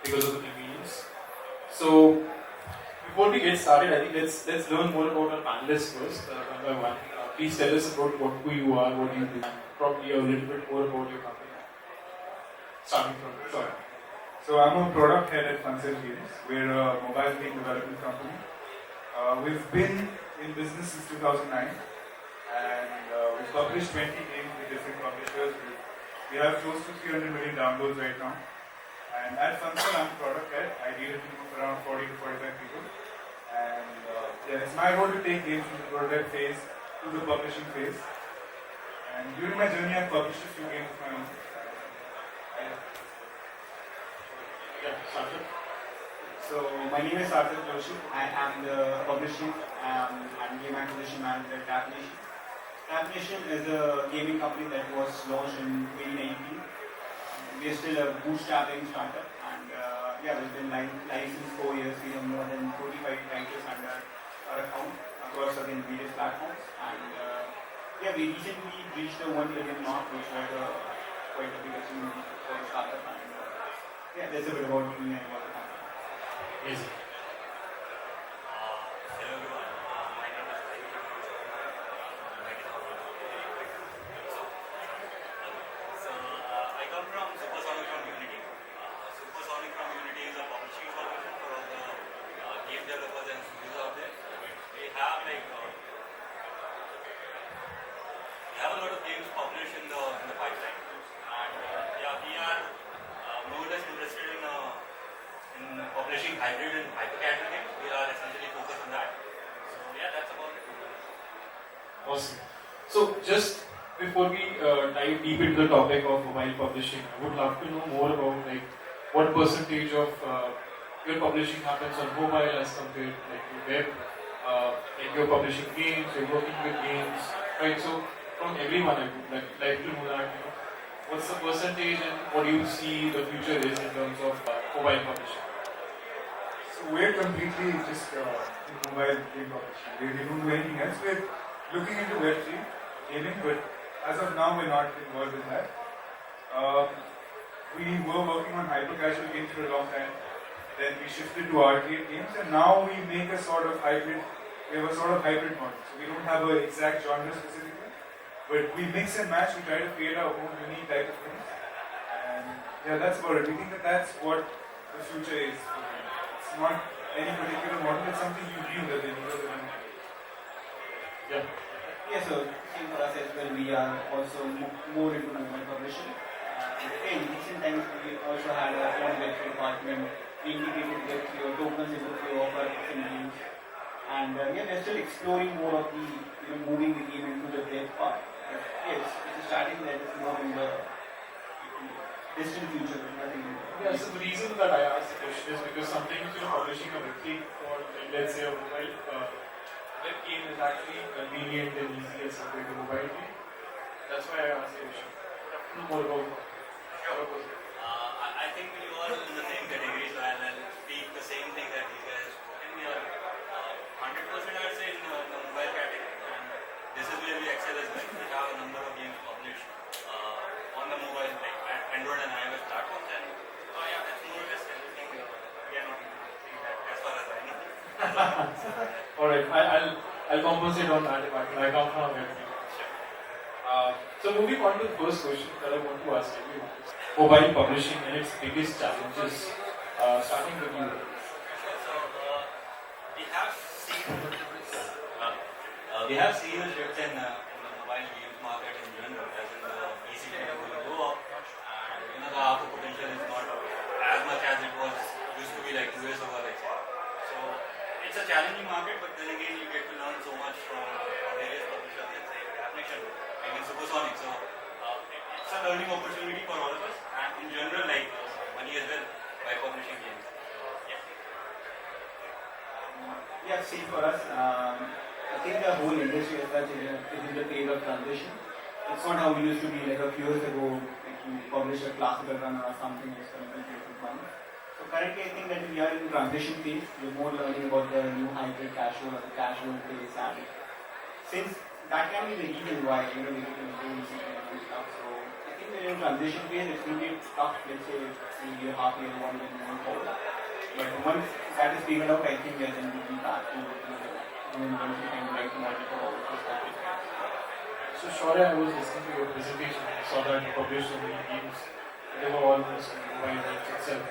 because of the convenience. So before we get started, I think let's learn more about our panelists first, one by one. Please tell us about who you are, what you do, and probably a little bit more about your company. Starting from Sure. So I'm a product head at Funcell Games. We're a mobile game development company. We've been in business since 2009, and we've published 20 games with different publishers. We have close to 300 million downloads right now. And at Funcell, I'm a product head. I lead a team of around 40 to 45 people. And it's my role to take games from the prototype phase to the publishing phase. And during my journey, I've published a few games of my own. So my name is Sarthak Joshi. I am the publishing and game acquisition manager at TapNation. TapNation is a gaming company that was launched in 2019. We are still a bootstrapping startup, and we've been live since 4 years. We have more than 45 titles under our account across again various platforms. And we recently reached the 1 billion mark, which was quite a big achievement for the startup. And that's a bit about me and about the company. Amazing. Hello everyone, my name is Ravi. I come from Supersonic from Unity. Supersonic from Unity is a publishing solution for all the game developers and studios out there. We have a lot of games published in the pipeline, and we are more or less interested in publishing hybrid and hyper-casual games. We are essentially focused on that. So that's about it. Awesome. So just before we dive deep into the topic of mobile publishing, I would love to know more about what percentage of your publishing happens on mobile as compared to web. You're publishing games, you're working with games, right? So from everyone, I would like to know that. What's the percentage and what do you see the future is in terms of mobile publishing? So we're completely just in mobile game publishing. We don't do anything else. We're looking into Web3 gaming, but as of now, we're not involved in that. We were working on hyper-casual games for a long time. Then we shifted to arcade games, and now we make a sort of hybrid. We have a sort of hybrid model. So we don't have an exact genre specifically, but we mix and match. We try to create our own unique type of things. And that's about it. We think that that's what the future is. It's not any particular model. It's something you view that they need. So same for us as well. We are also more into mobile publishing. In recent times, we also had our own Web3 department. We integrated Web3 or tokens into few of our games. And we're still exploring more of the moving the game into the web part. It's a strategy that is more in the distant future. So the reason that I asked the question is because sometimes publishing a Web3 or let's say a mobile web game is actually convenient and easy as compared to mobile game. That's why I asked the question. No more about I think we all in the same category, so I'll speak the same thing that you guys have spoken. We are 100% I would say in the mobile category, and this is where we excel as well. We have a number of games published on the mobile, like Android and iOS platforms, and that's more or less everything. We are not doing that as far as I know. Alright, I'll compensate on that if I come from everything. So moving on to the first question that I want to ask everyone is mobile publishing and its biggest challenges, starting with you. We have seen a shift in the mobile games market in general, as in the PC will go up, and the ARPU potential is not as much as it was used to be like 2 years ago, let's say. So it's a challenging market, but then again you get to learn so much from various publishers, let's say TapNation, even Supersonic. So it's a learning opportunity for all of us, and in general, money as well by publishing games. See for us. I think the whole industry as such is in the phase of transition. It's not how we used to be like a few years ago, like you publish a classical run or something experimental one. So currently I think that we are in transition phase. We're more learning about the new hybrid casual phase, and since that can be the reason why we can do these stuff. So I think we're in transition phase. It's going to be tough, let's say, maybe a half year, 1 year moving forward. But once that is figured out, I think we are going to be back to doing one kind of like model for all of us. So Shaurya, I was listening to your presentation. I saw that you published so many games. They were almost mobile games itself.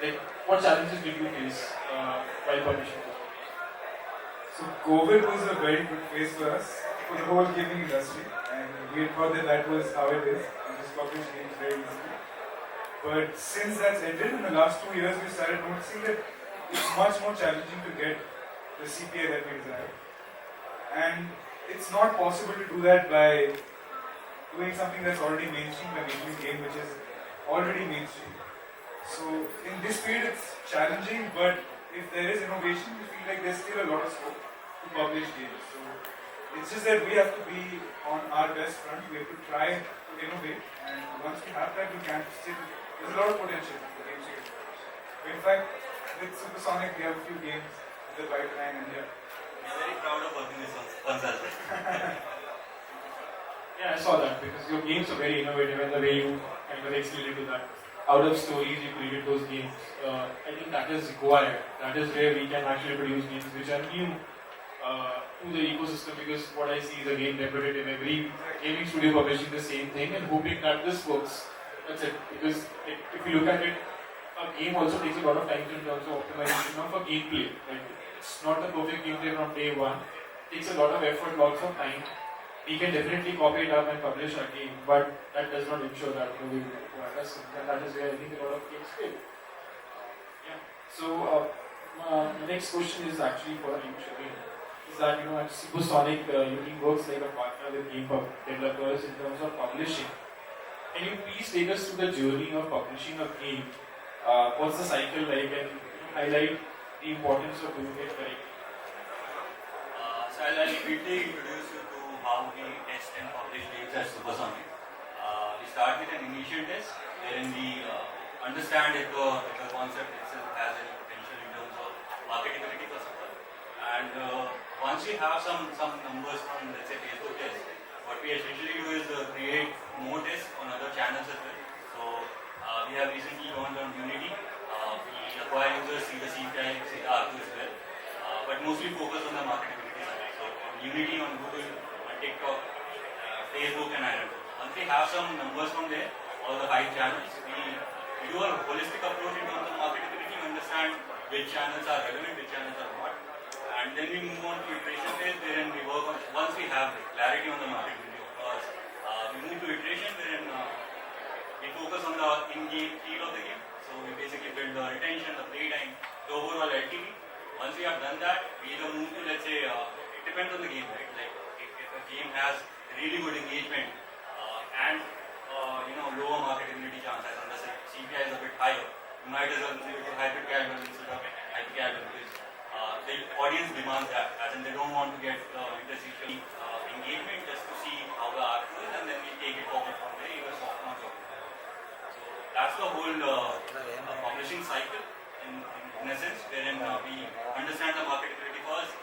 Like, what challenges did you face while publishing those games? So COVID was a very good phase for us, for the whole gaming industry, and we thought that that was how it is. We just publish games very easily. But since that's ended, in the last 2 years, we started noticing that it's much more challenging to get the CPI that we desire. And it's not possible to do that by doing something that's already mainstream, by making a game which is already mainstream. So in this period, it's challenging, but if there is innovation, we feel like there's still a lot of scope to publish games. So it's just that we have to be on our best front. We have to try to innovate, and once we have that, we can still. There's a lot of potential in the games we can publish. In fact, with Supersonic, we have a few games in the pipeline, and yeah. I'm very proud of working with Consultant. Yeah, I saw that because your games are very innovative and the way you kind of excelled into that. Out of stories, you created those games. I think that is required. That is where we can actually produce games which are new to the ecosystem, because what I see is a game template in every gaming studio publishing the same thing and hoping that this works. That's it. Because if you look at it, a game also takes a lot of time in terms of optimization of a gameplay. Like, it's not the perfect gameplay from day one. It takes a lot of effort, lots of time. We can definitely copy it up and publish a game, but that does not ensure that we will acquire us. And that is where I think a lot of games fail. Yeah. So the next question is actually for Ayush again. Is that, at Supersonic, Unity works like a partner with game developers in terms of publishing. Can you please take us through the journey of publishing a game? What's the cycle like, and highlight the importance of doing it correctly? So I'll briefly introduce you to how we test and publish games at Supersonic. We start with an initial test wherein we understand if the concept itself has any potential in terms of marketability first of all. And once we have some numbers from, let's say, Facebook tests, what we essentially do is create more tests on other channels as well. So we have recently launched on Unity. We acquire users, see the CPI, see the ARPU as well, but mostly focus on the marketability side. So on Unity, on Google, on TikTok, Facebook, and Iron. Once we have some numbers from there, all the 5 channels, we do a holistic approach in terms of marketability, understand which channels are relevant, which channels are not, and then we move on to iteration phase, wherein we work on, once we have clarity on the marketability, of course, we move to iteration, wherein we focus on the in-game feel of the game. So we basically build the retention, the play time, the overall LTV. Once we have done that, we either move to, let's say, it depends on the game, right? Like if a game has really good engagement and lower marketability chance, as in the CPI is a bit higher, you might as well move to hyper casual instead of hyper casual, because the audience demands that, as in they don't want to get interstitial engagement just to see how the art is, and then we take it forward from there, either soft launch or so that's the whole publishing cycle in a sense, wherein we understand the marketability first,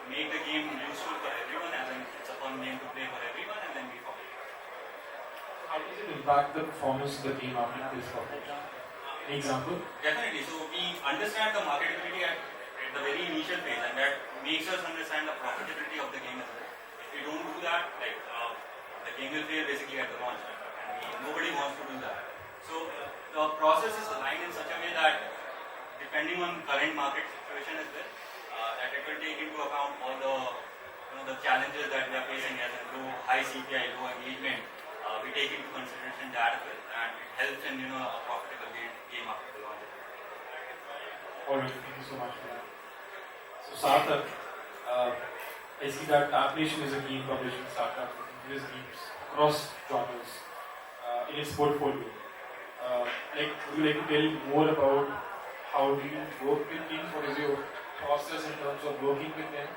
make the game useful for everyone, and then it's a fun game to play for everyone, and then we publish. How does it impact the performance of the game after it is published? An example? Definitely. So we understand the marketability at the very initial phase, and that makes us understand the profitability of the game as well. If we don't do that, like the game will fail basically at the launch, and nobody wants to do that. So the process is aligned in such a way that, depending on current market situation as well, that it will take into account all the challenges that we are facing, as in high CPI, low engagement. We take into consideration that as well, and it helps in a profitable game after the launch. Alright, thank you so much for that. So Sarthak, I see that Tabnation is a game publishing startup with various games across genres in its portfolio. Would you like to tell more about how do you work with games? What is your process in terms of working with them?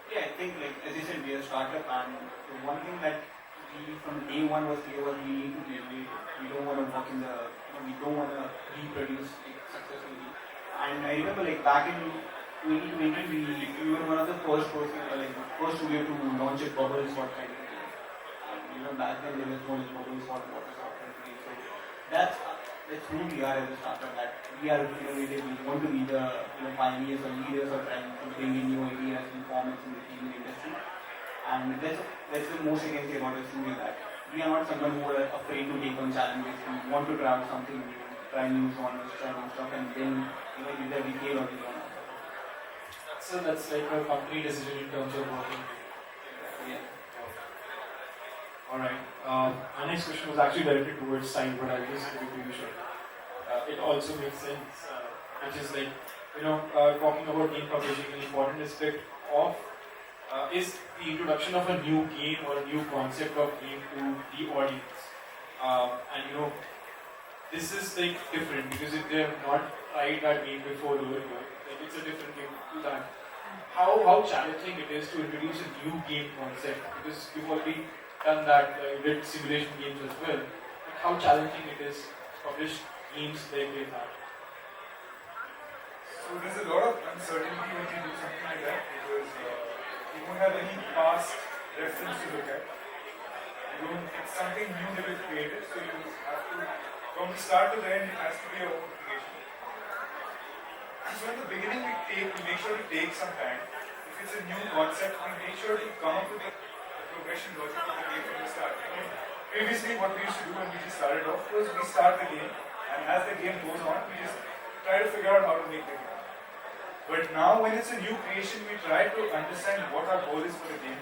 Yeah, I think, like as you said, we are a startup, and the one thing that we from day one was clear was we need to be innovative. We don't want to work in the, we don't want to reproduce it successfully. And I remember, like back in 2020, we were one of the first person, like the first studio to launch a Bubbles what kind of game. And back then there was no mobile sort of water software today. So that's who we are as a startup. That we are innovative. We want to be the pioneers or leaders or trying to bring in new ideas and formats in the gaming industry. And that's the most I can say about us. Truly that we are not someone who are afraid to take on challenges. We want to try out something new, try new genres, try new stuff, and then either we fail or we learn. So that's like a company decision in terms of working. Yeah. Alright. Our next question was actually directed towards Sai, but I'll just give it to you short. It also makes sense, which is like, talking about game publishing, an important aspect of is the introduction of a new game or a new concept of game to the audience. And this is like different because if they have not tried that game before over here, like it's a different game to that. How challenging it is to introduce a new game concept, because you've already done that, you did simulation games as well. But how challenging it is to publish games like that? So there's a lot of uncertainty when you do something like that because you don't have any past reference to look at. It's something new that is created, so you have to, from the start to the end, it has to be your own creation. So in the beginning, we make sure to take some time. If it's a new concept, we make sure to come up with the progression logic of the game from the start. Previously, what we used to do when we just started off was we start the game, and as the game goes on, we just try to figure out how to make the game. But now, when it's a new creation, we try to understand what our goal is for the game.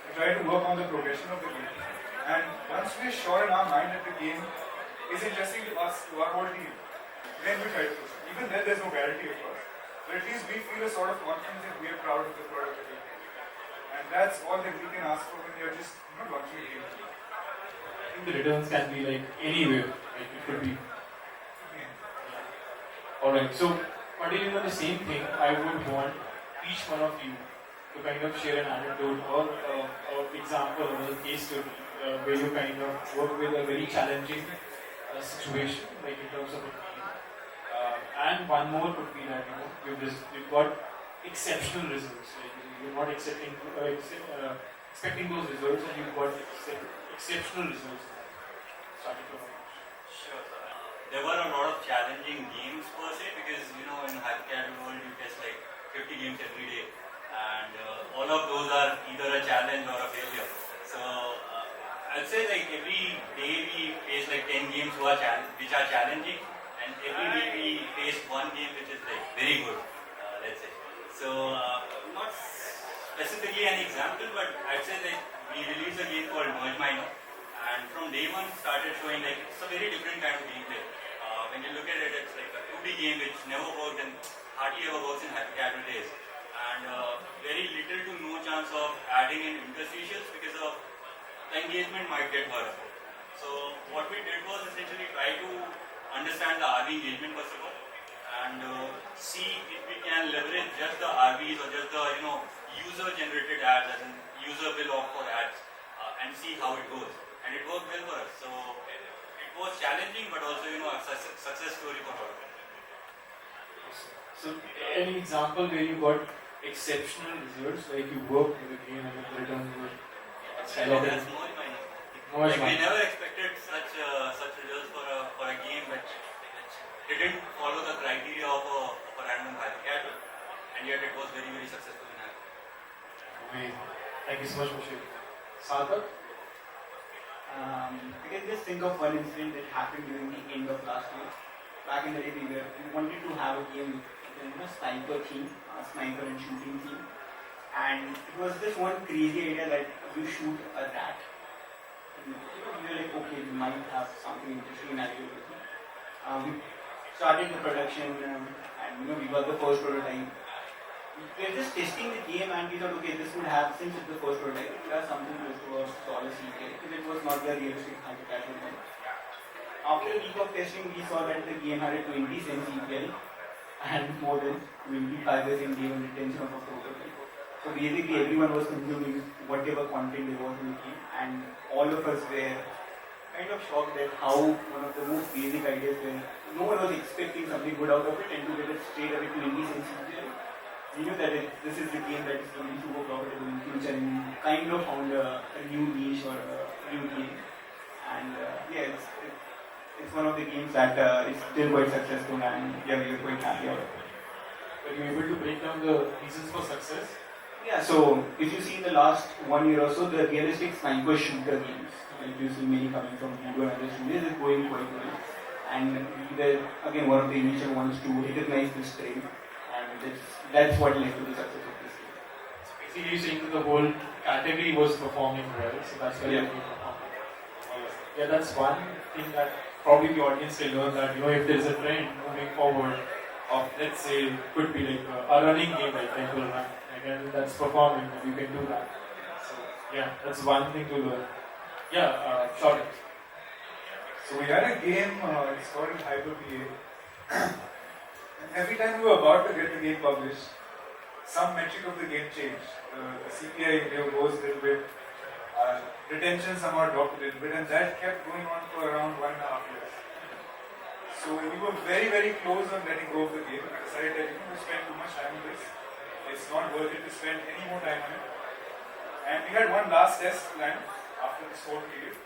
We try to work on the progression of the game. And once we are sure in our mind that the game is interesting to us, to our whole team, then we try to push it. Even then, there's no guarantee, of course. But at least we feel a sort of confidence that we are proud of the product that we make. And that's all that we can ask for when you're just launching a game. I think the returns can be like anywhere. Like it could be. Alright, so continuing on the same thing, I would want each one of you to kind of share an anecdote or example or a case study where you kind of work with a very challenging situation, like in terms of a game. And one more would be that you've got exceptional results. Like you're not expecting those results, and you've got exceptional results. Starting from Sure, sir. There were a lot of challenging games per se because in Hypercasual world you test like 50 games every day, and all of those are either a challenge or a failure. So I'd say like every day we face like 10 games which are challenging, and every week we face one game which is like very good. Let's say. So not specifically an example, but I'd say like we released a game called Merge Minor. And from day one started showing like it's a very different kind of gameplay. When you look at it, it's like a 2D game which never worked and hardly ever works in Hypercasual days. And very little to no chance of adding in interstitials because of the engagement might get hurt. So what we did was essentially try to understand the RV engagement first of all, and see if we can leverage just the RVs or just the user generated ads, as in user will opt for ads, and see how it goes. And it worked well for us. So it was challenging, but also a success story for all. So, any example where you got exceptional results, like you worked with the game and the returns were Actually, that's Merge Minor. Merge Like we Minor. never expected such results for a game which didn't follow the criteria of a random Hypercasual, and yet it was very successful in Hyper. Amazing. Thank you so much for sharing. Sarthak? I can just think of one incident that happened during the end of last year. Back in the day, we wanted to have a game with a sniper theme, a sniper and shooting theme. And it was this one crazy idea that you shoot a rat. And we were like, okay, we might have something interesting in our idea. We started the production and we got the first prototype. We were just testing the game and we thought, okay, this would have, since it's the first prototype, it would have something close to a solid CPL because it was not the realistic Hypercasual one. After a week of testing, we saw that the game had a 20 cent CPL and more than 25 in game retention of a prototype. So basically, everyone was consuming whatever content there was in the game, and all of us were kind of shocked at how one of the most basic ideas where no one was expecting something good out of it, and to get it straight away 20 cent CPL. We knew that this is the game that is going to be super profitable in the future, and we kind of found a new niche or a Flute game, and yeah, it's one of the games that is still quite successful, and yeah, we're quite happy about it. Were you able to break down the reasons for success? Yeah, so if you see in the last 1 year or so, the realistic sniper shooter games, like you see many coming from Google and other studios, is going quite well. And they're again one of the initial ones to recognize this trend, and that's what led to the success of this game. So basically, you're saying that the whole category was performing well, so that's why Yeah. you're performing. Yeah, that's one thing that probably the audience can learn, that if there's a trend moving forward of, let's say, could be like a running game like Temple Run, and that's performing, and you can do that. So yeah, that's one thing to learn. Yeah, short. So we had a game, it's called Hyper PA. And every time we were about to get the game published, some metric of the game changed. The CPI goes a little bit, retention somehow dropped a little bit, and that kept going on for around 1.5 years. So we were very, very close on letting go of the game. I decided that we spent too much time on this. It's not worth it to spend any more time on it. And we had one last test planned after this whole period.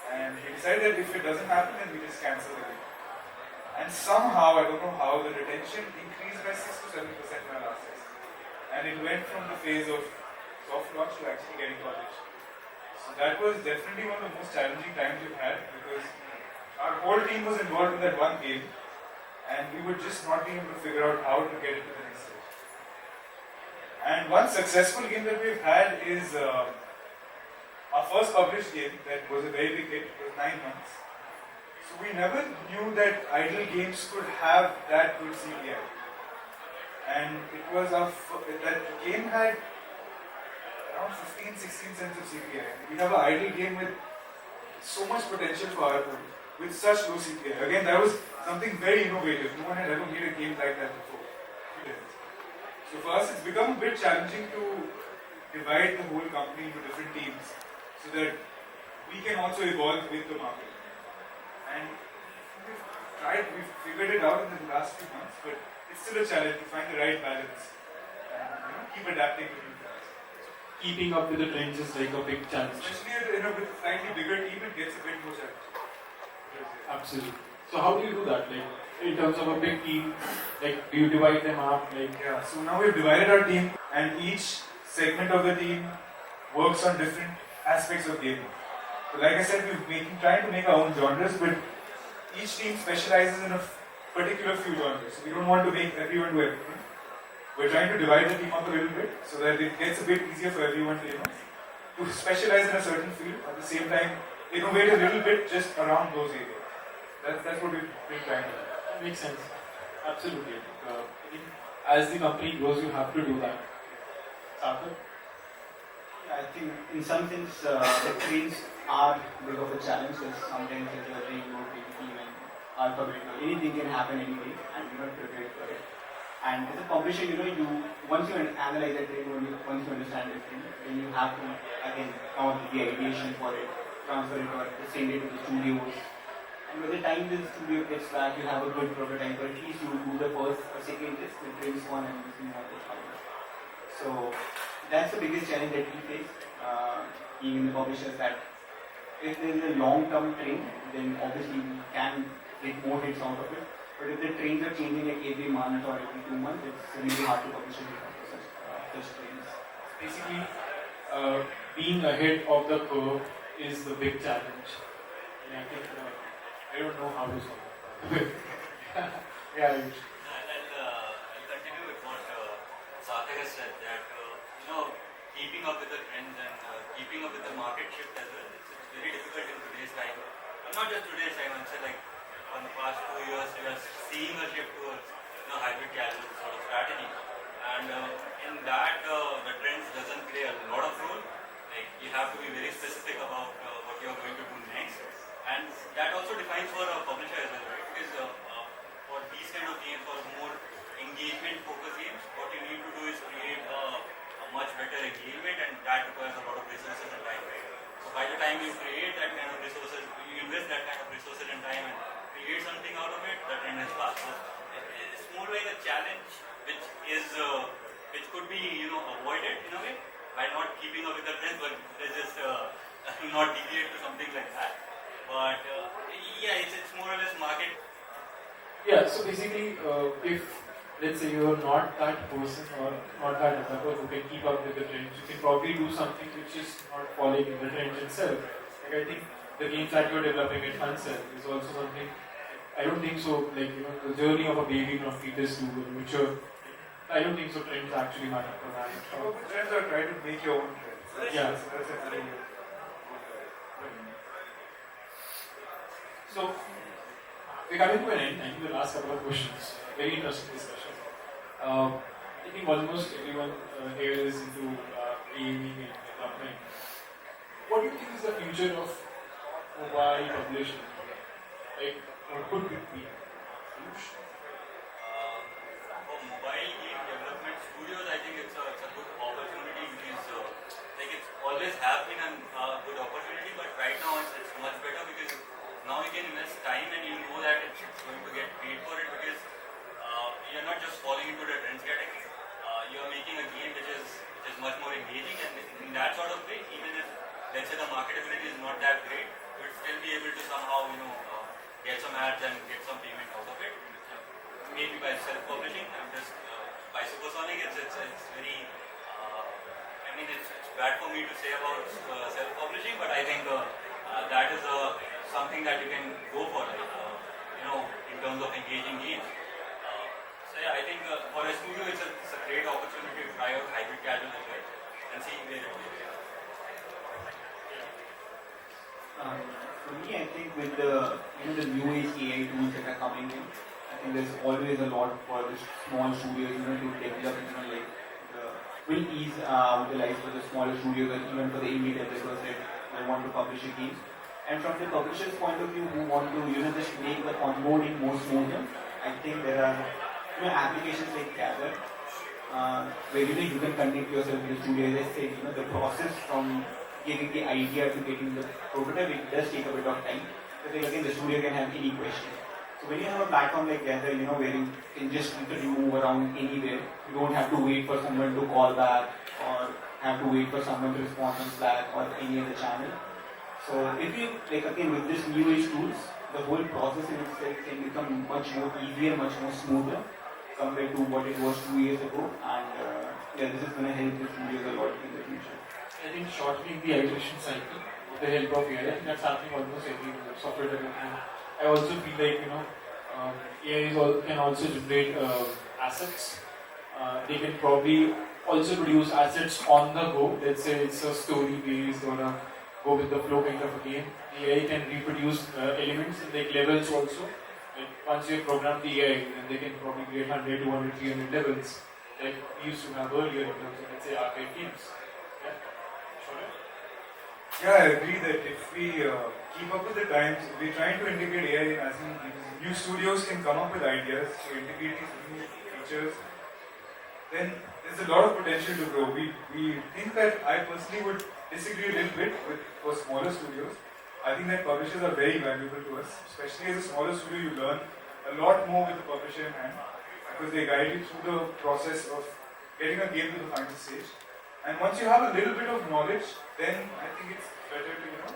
And we decided that if it doesn't happen, then we just cancel the game. And somehow, I don't know how, the retention increased by 6 to 7% in our last test. And it went from the phase of soft launch to actually getting published. So that was definitely one of the most challenging times we've had, because our whole team was involved in that one game, and we would just not be able to figure out how to get it to the next stage. And one successful game that we've had is our first published game that was a very big hit. It was 9 months. So we never knew that idle games could have that good CPI. And it was that game had around 15-16 cents of CPI. We have an idle game with so much potential for our pool, with such low CPI. Again, that was something very innovative. No one had ever made a game like that before. So for us, it's become a bit challenging to divide the whole company into different teams, so that we can also evolve with the market. And we've figured it out in the last few months, but it's still a challenge to find the right balance and keep adapting to new things. Keeping up with the trends is like a big challenge. Especially with a slightly bigger team, it gets a bit more challenging. Absolutely. So how do you do that? Like in terms of a big team, like do you divide them up? Like Yeah, so now we've divided our team, and each segment of the team works on different aspects of gaming. So like I said, we're trying to make our own genres, but each team specializes in a particular few genres. So we don't want to make everyone do everything. We're trying to divide the team up a little bit so that it gets a bit easier for everyone to specialize in a certain field, at the same time innovate a little bit just around those areas. That's what we've been trying to do. that makes sense. Absolutely. I think as the company grows, you have to do that. Sarthak? I think in some sense the trains are a bit of a challenge, because sometimes if you're playing low team and alphabet or anything can happen anyway, and you're not prepared for it. And as a publisher, once you analyze a train, once you understand the train, then you have to again come up with the ideation for it, transfer it, or send it to the studios. And by the time the studio gets back, you have a good prototype, or at least you do the first or second test, the trains one, and you see what is published. So that's the biggest challenge that we face, being in the publishers, that if there is a long-term trend, then obviously we can get more hits out of it. But if the trends are changing like every month or every 2 months, it's really hard to publish a hit after such trends. Basically, being ahead of the curve is the big challenge. And I think I don't know how to solve it. Yeah, Ayush. I'll continue with what Sarthak has said, that keeping up with the trends and keeping up with the market shift as well, it's very difficult in today's time. Not just today's time, I'm saying like for the past 2 years we are seeing a shift towards hybrid casual sort of strategy. And in that the trends doesn't play a lot of role. Like you have to be very specific about what you are going to do next. And that also defines for a publisher as well, right? Because for these kind of games, for more engagement focused games, what you need to do is create a much better engagement, and that requires a lot of resources and time, right? So by the time you create that kind of resources, you invest that kind of resources and time and create something out of it, that trend has passed. So it's more like a challenge which could be avoided in a way by not keeping up with the trends, but there's just a not deviate to something like that. But yeah, it's more or less market. Yeah, so basically, if let's say you're not that person or not that developer who can keep up with the trends, you can probably do something which is not following the trends itself. Like I think the games that you're developing at Funcell is also something. I don't think so. Like the journey of a baby from fetus to mature. I don't think so. Trends actually matter for that. Some of the trends are trying to make your own trends. Yeah. That's actually good. So, we're coming to an end. I think the last couple of questions. Very interesting discussion. I think almost everyone here is into gaming and development. What do you think is the future of mobile publishing? Like, what could it be? For mobile game development studios, I think it's a good opportunity because it's always have been a good opportunity, but right now it's much better because now you can invest time and you know that it's going to get paid for it because you're not just falling into the trends category. You're making a game which is much more engaging, and in that sort of way, even if let's say the marketability is not that great, you would still be able to somehow get some ads and get some payment out of it. Maybe by self-publishing. I'm just by Supersonic. It's very. I mean, it's bad for me to say about self-publishing, but I think that is something that you can go for, in terms of engaging games. So yeah, I think for a studio, it's a great opportunity to try out hybrid casual as well and see where it goes. For me, I think with the the new age AI tools that are coming in, I think there's always a lot for the small studios, to develop, will ease the life for the smaller studios and even for the indie developers that want to publish a game. And from the publisher's point of view, who want to just make the onboarding more smoother, I think there are applications like Gather, where you can connect yourself with the studio. As I said, the process from giving the idea to getting the prototype, it does take a bit of time. But then again, the studio can have any question. So when you have a platform like Gather, where you can just literally move around anywhere, you don't have to wait for someone to call back or have to wait for someone to respond on Slack or any other channel. So if you, again, with this new age tools, the whole process in itself can become much more easier, much more smoother compared to what it was 2 years ago. And this is going to help the studios a lot in the future. I think shortening the iteration cycle with the help of AI, I think that's happening almost every software development. I also feel like AI can also generate assets. They can probably also produce assets on the go. Let's say it's a story based or a go with the flow kind of a game. The AI can reproduce elements and like levels also. Like once you program the AI, then they can probably create 100, 200, 300 levels like we used to have earlier in terms of, let's say, arcade games. Yeah, I agree that if we keep up with the times, we're trying to integrate AI as in new studios can come up with ideas to integrate these new features, then there's a lot of potential to grow. We think that I personally would disagree a little bit with for smaller studios. I think that publishers are very valuable to us, especially as a smaller studio. You learn a lot more with the publisher in hand because they guide you through the process of getting a game to the final stage. And once you have a little bit of knowledge, then I think it's better to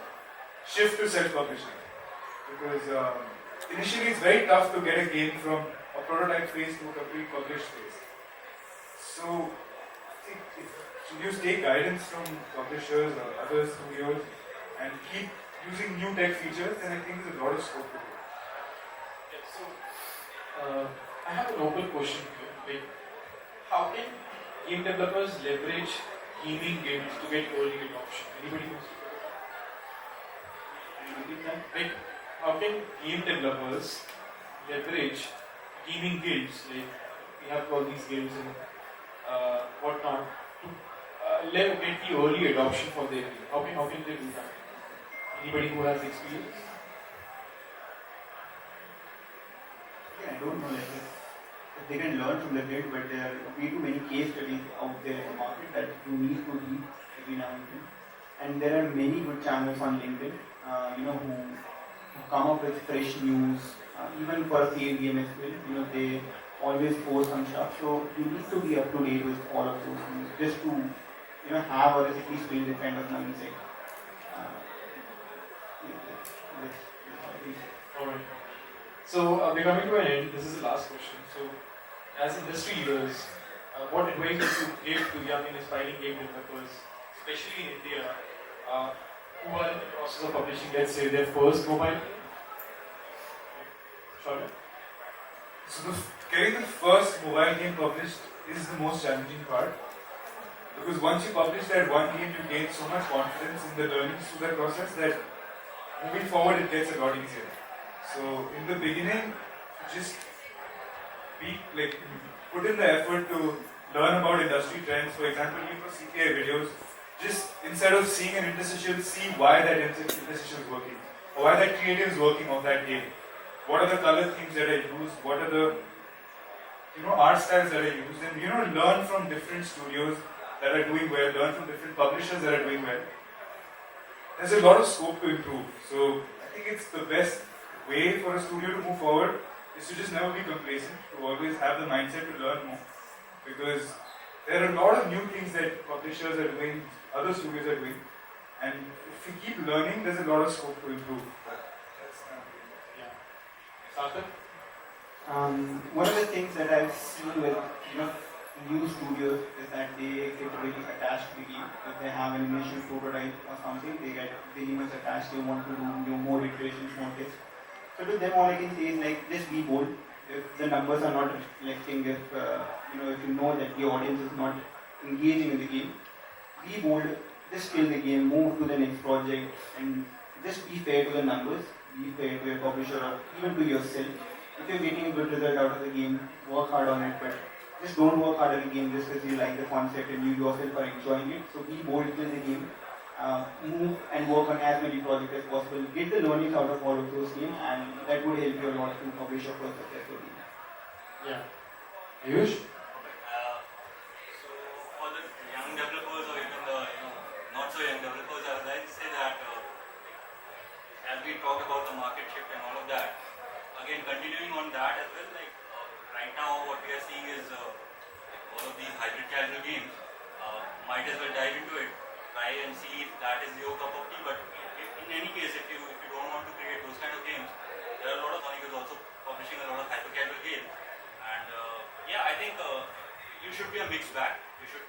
shift to self-publishing because initially it's very tough to get a game from a prototype phase to a complete published phase. So I think if studios take guidance from publishers or other studios and keep using new tech features, then I think there's a lot of scope to do. Yeah, so I have an open question here. Like, how can game developers leverage gaming games to get early adoption? Anybody wants to repeat that? Like, how can game developers leverage gaming guilds? Like, we have all these guilds and whatnot to get the early adoption for their game. How can they do that? Anybody who has experience? Yeah, I don't know if they can learn from the guild, but there are way too many case studies out there in the market that you need to read every now and then. And there are many good channels on LinkedIn, who come up with fresh news, even for a same game as well. They always post some stuff. So you need to be up to date with all of those things just to, have or at least build a kind of mindset. So we're coming to an end. This is the last question. So, as industry leaders, what advice would you give to young and aspiring game developers, especially in India, who are in the process of publishing, let's say, their first mobile game? Sure. So getting the first mobile game published is the most challenging part. Because once you publish that one game, you gain so much confidence in the learnings through that process that moving forward it gets a lot easier. So in the beginning, just put in the effort to learn about industry trends. For example, for CPI videos, just instead of seeing an interstitial, see why that interstitial is working, or why that creative is working on that game. What are the color themes that I use? What are the art styles that I use? And learn from different studios that are doing well, learn from different publishers that are doing well. There's a lot of scope to improve. So I think it's the best way for a studio to move forward is to just never be complacent, to always have the mindset to learn more. Because there are a lot of new things that publishers are doing, other studios are doing, and if we keep learning, there's a lot of scope to improve. Yeah. Sarthak? One of the things that I've seen with new studios is that they get really attached to the game. If they have an initial prototype or something, they get very much attached. They want to do more iterations, more tests. So to them, all I can say is like just be bold. If the numbers are not reflecting, if you know that the audience is not engaging in the game, be bold. Just kill the game, move to the next project, and just be fair to the numbers. Be fair to your publisher or even to yourself. If you're getting a good result out of the game, work hard on it, but just don't work hard at the game just because you like the concept and you yourself are enjoying it. So be bold in the game, move and work on as many projects as possible. Get the learnings out of all of those games, and that would help you a lot to publish your first successful game. Yeah. Ayush? So for the young developers or even the not so young developers, I would like to say that as we talked about the market shift and all of that, again continuing on that as well, right now what we are seeing is all of these hybrid casual games. Might as well dive into it, try and see if that is your cup of tea. But in any case, if you don't want to create those kind of games, there are a lot of Sonic is also publishing a lot of hyper casual games. And yeah, I think you should be a mixed bag. You should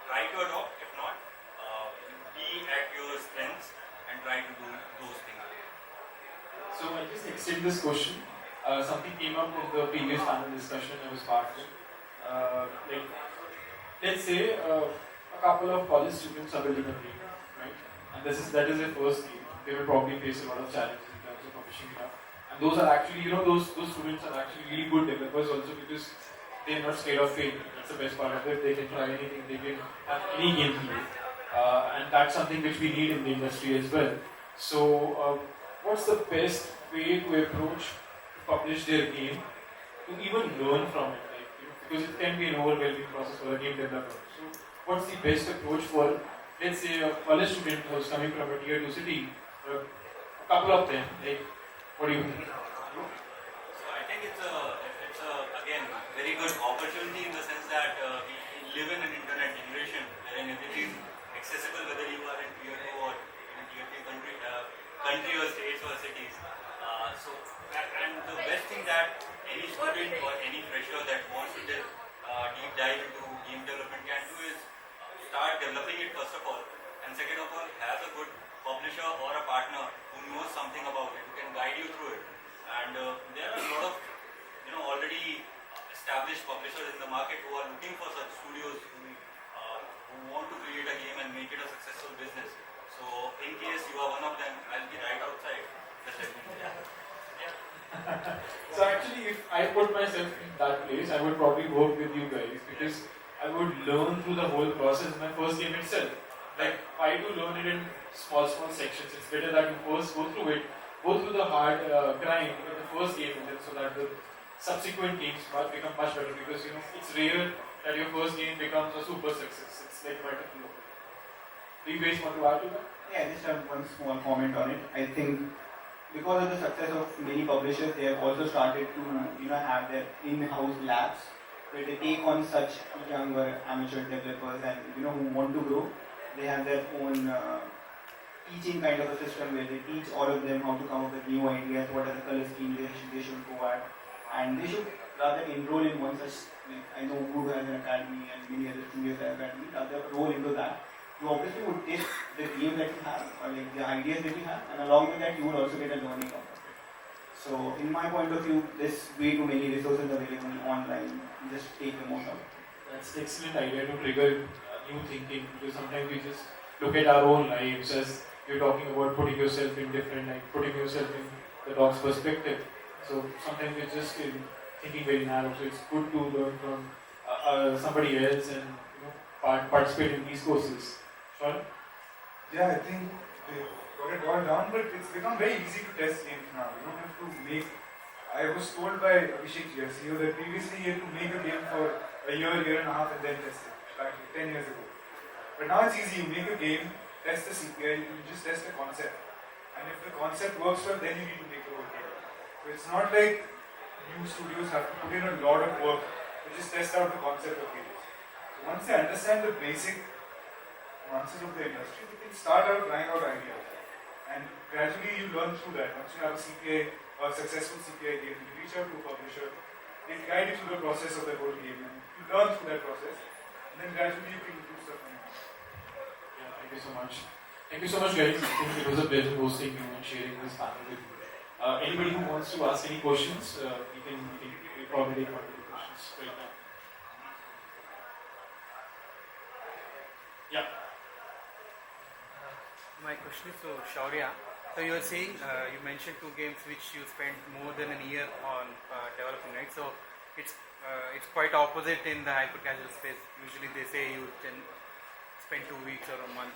try to adopt. If not, be at your strengths and try to do those things. So I'll just extend this question. Something came up in the previous panel discussion I was part of. Let's say a couple of college students are building a game, right? And that is their first game. They will probably face a lot of challenges in terms of publishing it up. And those are actually, those students are actually really good developers also because they're not scared of failure. That's the best part of it. They can try anything. They can have any game play. And that's something which we need in the industry as well. So, what's the best way to approach publish their game to even learn from it, because it can be an overwhelming process for a game developer. So, what's the best approach for, let's say, a college student who's coming from a tier 2 city, a couple of them, what do you think? So I think it's a again very good opportunity in the sense that we live in an internet generation wherein everything is accessible, whether you are in tier 2 or in a tier 3 country or states or cities. And the best thing that any student or any fresher that wants to deep dive into game development can do is start developing it first of all, and second of all, have a good publisher or a partner who knows something about it, who can guide you through it. And there are a lot of already established publishers in the market who are looking for such studios who want to create a game and make it a successful business. So in case you are one of them, I'll be right outside. Just let me know. So actually, if I put myself in that place, I would probably work with you guys because I would learn through the whole process in my first game itself. Why to learn it in small sections? It's better that you first go through it, go through the hard grind in the first game, and then so that the subsequent games become much better because it's rare that your first game becomes a super success. It's like multiple. Do you guys want to add to that? Yeah, just have one small comment on it. I think because of the success of many publishers, they have also started to have their in-house labs where they take on such younger amateur developers and who want to grow. They have their own teaching kind of a system where they teach all of them how to come up with new ideas, what are the color schemes they should go at, and they should rather enroll in one such. Like, I know Google has an academy and many other studios have academy. Rather roll into that. You obviously would test the game that you have or like the ideas that you have, and along with that you would also get a learning out of it. So in my point of view, there's way too many resources available online. Just take the most out of it. That's an excellent idea to trigger new thinking, because sometimes we just look at our own lives as you're talking about putting yourself in different, like putting yourself in the dog's perspective. So sometimes we're just thinking very narrow. So it's good to learn from somebody else and participate in these courses. Sure. Yeah, I think they got it all down, but it's become very easy to test games now. You don't have to make. I was told by Abhishek, your CEO, that previously you had to make a game for a year and a half, and then test it, like 10 years ago. But now it's easy. You make a game, test the CPI, you just test the concept, and if the concept works well, then you need to make the whole game. So it's not like new studios have to put in a lot of work to just test out the concept of games. So once they understand the basic nuances of the industry, they can start out trying out ideas. And gradually you learn through that. Once you have a CPI, a successful CPI game, you reach out to a publisher, they guide you through the process of the whole game. And you learn through that process, and then gradually you can do stuff. Yeah, thank you so much. Thank you so much, guys. I think it was a pleasure hosting you and sharing this panel with you. Anybody who wants to ask any questions, we can probably take one of the questions right now. Yeah. My question is to Shaurya. So you are saying you mentioned two games which you spent more than a year on developing, right? So it's quite opposite in the hyper casual space. Usually they say you can spend 2 weeks or a month.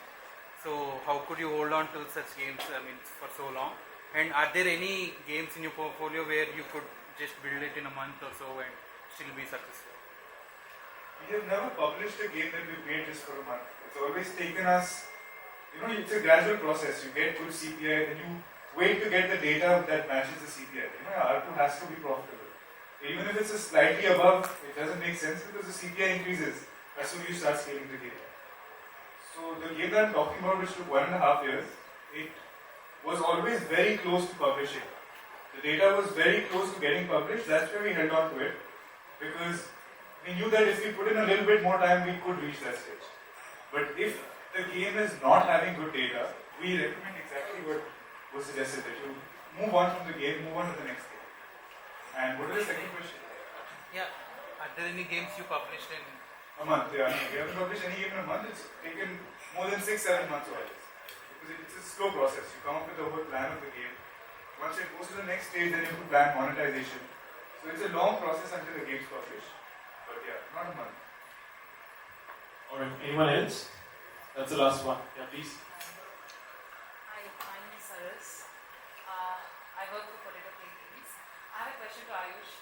So how could you hold on to such games? I mean, for so long? And are there any games in your portfolio where you could just build it in a month or so and still be successful? We have never published a game that we made just for a month. It's always taken us, it's a gradual process. You get good CPI, then you wait to get the data that matches the CPI. R2 has to be profitable. Even if it's a slightly above, it doesn't make sense because the CPI increases as soon as you start scaling the game. So the game that I'm talking about, which took 1.5 years, it was always very close to publishing. The data was very close to getting published. That's why we held on to it, because we knew that if we put in a little bit more time, we could reach that stage. But if the game is not having good data, we recommend exactly what was suggested, that you move on from the game, move on to the next game. And what is the second question? Yeah. Are there any games you published in a month? Yeah, we haven't published any game in a month. It's taken more than 6-7 months already. Because it's a slow process. You come up with the whole plan of the game. Once it goes to the next stage, then you have to plan monetization. So it's a long process until the game's published. But yeah, not a month. Alright, anyone else? That's the last one. Yeah, please. Hi, my name is Saras. I work for Potato Play Games. I have a question to Ayush.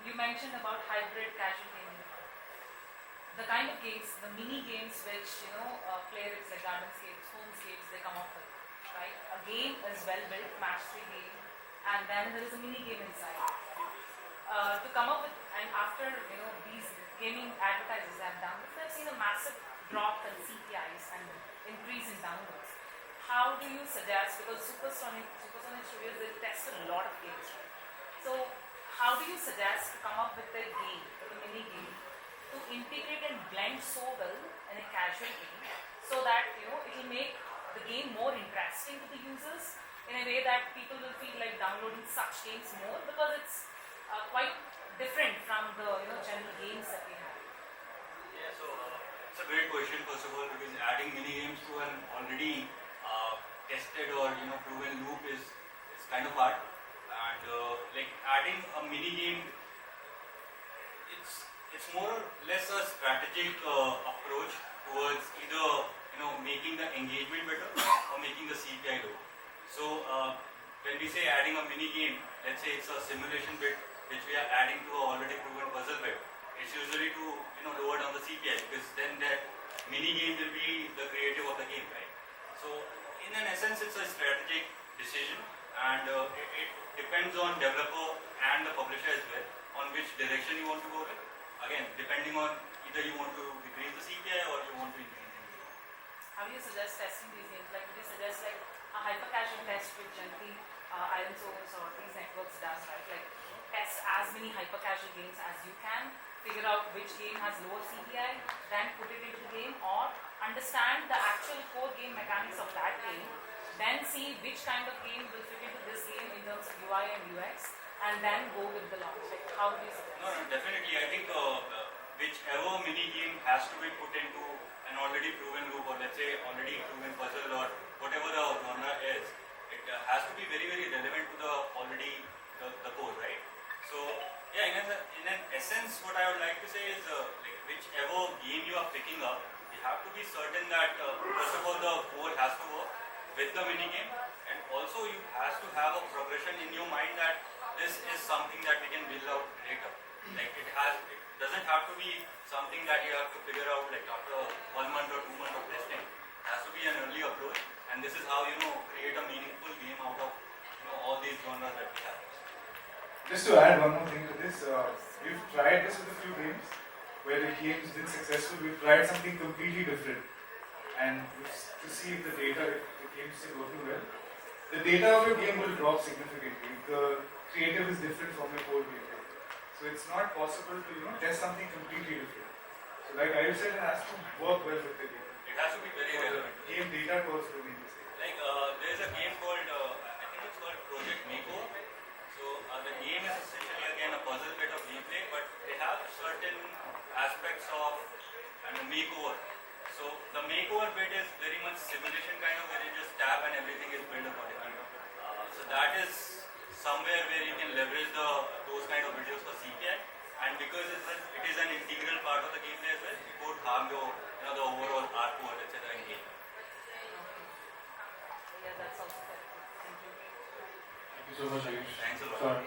You mentioned about hybrid casual gaming. The kind of games, the mini games which players like Gardenscapes, Homescapes, they come up with, right? A game is well built, match-3 game, and then there is a mini game inside. To come up with, and after these gaming advertisers have done this, they've seen a massive drop in CPIs and increase in downloads. How do you suggest, because Supersonic Studios, they test a lot of games, right? So how do you suggest to come up with a game, with a mini game, to integrate and blend so well in a casual game, so that it will make the game more interesting to the users in a way that people will feel like downloading such games more, because it's quite different from the general games that we have. Yeah, so it's a great question first of all, because adding mini games to an already tested or proven loop is kind of hard, and like adding a mini game, it's more or less a strategic approach towards either making the engagement better or making the CPI low. So when we say adding a mini game, let's say it's a simulation bit which we are adding to a already proven puzzle bit. It's usually to lower down the CPI, because then that mini game will be the creative of the game, right? So in an essence, it's a strategic decision, and it depends on developer and the publisher as well on which direction you want to go with. Again, depending on either you want to decrease the CPI or you want to increase it. how do you suggest testing these games? Like, would you suggest like a hyper casual test, which generally Iron Source or these networks does, right? Like, test as many hyper casual games as you can, figure out which game has lower CPI, then put it into the game, or understand the actual core game mechanics of that game, then see which kind of game will fit into this game in terms of UI and UX, and then go with the launch. Like, how do you suggest? No, definitely. I think whichever mini game has to be put into an already proven loop, or let's say already proven puzzle, or whatever the genre is, it has to be very, very relevant to the already the core, right? So yeah, in an essence, what I would like to say is like whichever game you are picking up, you have to be certain that first of all the core has to work with the mini game, and also you has to have a progression in your mind that this is something that we can build out later. Like it doesn't have to be something that you have to figure out like after 1 month or 2 months of testing. It has to be an early approach, and this is how create a meaningful game out of all these genres that we have. Just to add one more thing to this, we've tried this with a few games where the game's been successful. We've tried something completely different, and to see if the data, if the game's still working well. The data of your game will drop significantly if the creative is different from your core gameplay. So it's not possible to test something completely different. So like I said, it has to work well with the game. It has to be very relevant. Game data to also remain the same. Like there's a game called I think it's called Project Mako. So the game is essentially again a puzzle bit of gameplay, but they have certain aspects of makeover. So the makeover bit is very much simulation kind of, where you just tap and everything is built accordingly. So that is somewhere where you can leverage those kind of videos for CPI, and because it is an integral part of the gameplay as well, it won't harm your the overall ARPU or etc. in game. Yeah, that's also fair. Thank you. Thank you so much, Ayush. Thanks a lot. Sure.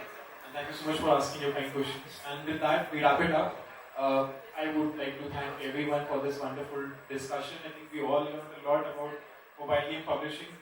And thank you so much for asking your kind questions. And with that, we wrap it up. I would like to thank everyone for this wonderful discussion. I think we all learned a lot about mobile game publishing.